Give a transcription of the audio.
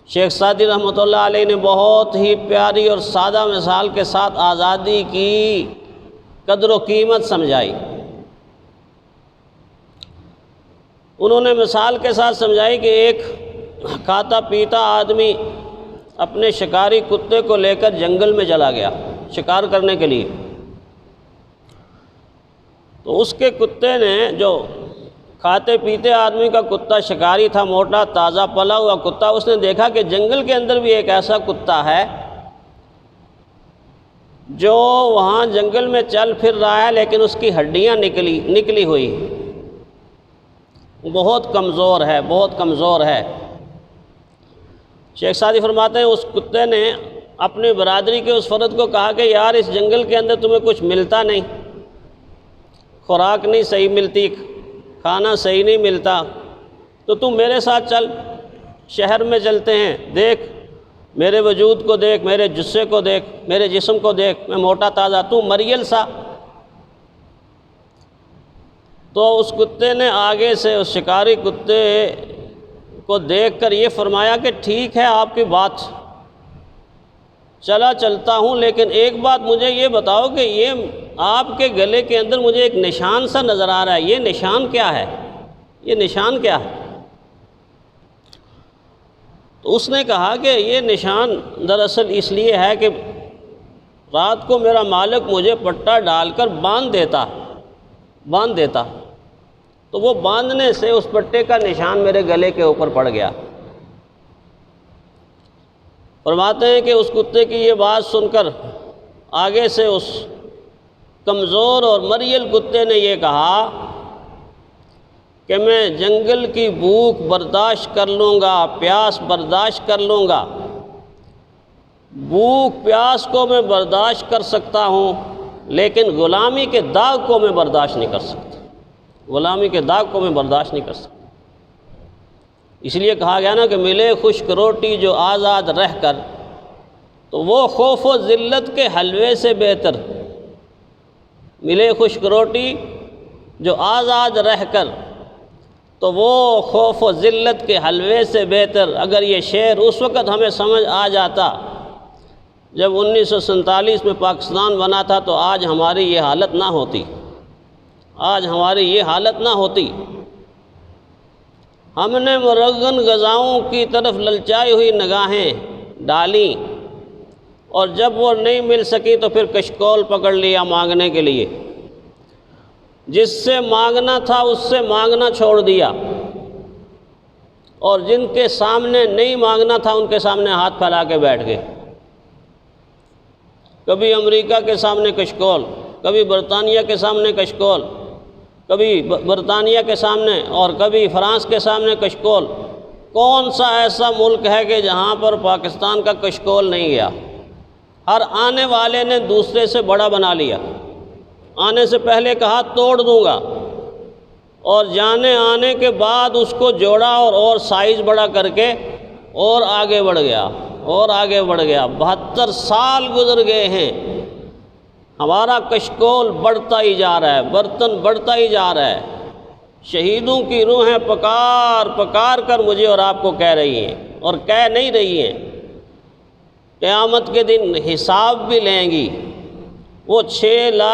شیخ Saadi رحمۃ اللہ علیہ نے بہت ہی پیاری اور سادہ مثال کے ساتھ آزادی کی قدر و قیمت سمجھائی۔ انہوں نے مثال کے ساتھ سمجھائی کہ ایک کھاتا پیتا آدمی اپنے شکاری کتے کو لے کر جنگل میں چلا گیا شکار کرنے کے لیے۔ تو اس کے کتے نے، جو کھاتے پیتے آدمی کا کتا شکاری تھا، موٹا تازہ پلا ہوا کتا، اس نے دیکھا کہ جنگل کے اندر بھی ایک ایسا کتا ہے جو وہاں جنگل میں چل پھر رہا ہے لیکن اس کی ہڈیاں نکلی ہوئی، بہت کمزور ہے، بہت کمزور ہے۔ شیخ سعدی فرماتے ہیں اس کتے نے اپنی برادری کے اس فرد کو کہا کہ یار اس جنگل کے اندر تمہیں کچھ ملتا نہیں، خوراک نہیں صحیح ملتی، کھانا صحیح نہیں ملتا، تو تم میرے ساتھ چل، شہر میں چلتے ہیں، دیکھ میرے وجود کو دیکھ، میرے جسے کو دیکھ، میرے جسم کو دیکھ، میں موٹا تازہ، تو مریل سا۔ تو اس کتے نے آگے سے اس شکاری کتے کو دیکھ کر یہ فرمایا کہ ٹھیک ہے آپ کی بات، چلتا ہوں، لیکن ایک بات مجھے یہ بتاؤ کہ یہ آپ کے گلے کے اندر مجھے ایک نشان سا نظر آ رہا ہے، یہ نشان کیا ہے؟ یہ نشان کیا ہے؟ تو اس نے کہا کہ یہ نشان دراصل اس لیے ہے کہ رات کو میرا مالک مجھے پٹا ڈال کر باندھ دیتا، تو وہ باندھنے سے اس پٹے کا نشان میرے گلے کے اوپر پڑ گیا۔ فرماتے ہیں کہ اس کتے کی یہ بات سن کر آگے سے اس کمزور اور مریل کتے نے یہ کہا کہ میں جنگل کی بھوک برداشت کر لوں گا، پیاس برداشت کر لوں گا، بھوک پیاس کو میں برداشت کر سکتا ہوں، لیکن غلامی کے داغ کو میں برداشت نہیں کر سکتا، غلامی کے داغ کو میں برداشت نہیں کر سکتا۔ اس لیے کہا گیا نا کہ ملے خشک روٹی جو آزاد رہ کر، تو وہ خوف و ذلت کے حلوے سے بہتر، ملے خشک روٹی جو آزاد رہ کر، تو وہ خوف و ذلت کے حلوے سے بہتر۔ اگر یہ شعر اس وقت ہمیں سمجھ آ جاتا جب 1947 میں پاکستان بنا تھا، تو آج ہماری یہ حالت نہ ہوتی، آج ہماری یہ حالت نہ ہوتی۔ ہم نے مرغن غذاؤں کی طرف للچائی ہوئی نگاہیں ڈالیں، اور جب وہ نہیں مل سکی تو پھر کشکول پکڑ لیا مانگنے کے لیے، جس سے مانگنا تھا اس سے مانگنا چھوڑ دیا، اور جن کے سامنے نہیں مانگنا تھا ان کے سامنے ہاتھ پھیلا کے بیٹھ گئے۔ کبھی امریکہ کے سامنے کشکول، کبھی برطانیہ کے سامنے کشکول، کبھی برطانیہ کے سامنے اور کبھی فرانس کے سامنے کشکول۔ کون سا ایسا ملک ہے کہ جہاں پر پاکستان کا کشکول نہیں گیا؟ ہر آنے والے نے دوسرے سے بڑا بنا لیا، آنے سے پہلے کہا توڑ دوں گا، اور آنے کے بعد اس کو جوڑا اور سائز بڑا کر کے اور آگے بڑھ گیا، اور آگے بڑھ گیا۔ 72 سال گزر گئے ہیں، ہمارا کشکول بڑھتا ہی جا رہا ہے، برتن بڑھتا ہی جا رہا ہے۔ شہیدوں کی روحیں پکار پکار کر مجھے اور آپ کو کہہ رہی ہیں، اور کہہ نہیں رہی ہیں، قیامت کے دن حساب بھی لیں گی۔ وہ 6 لاکھ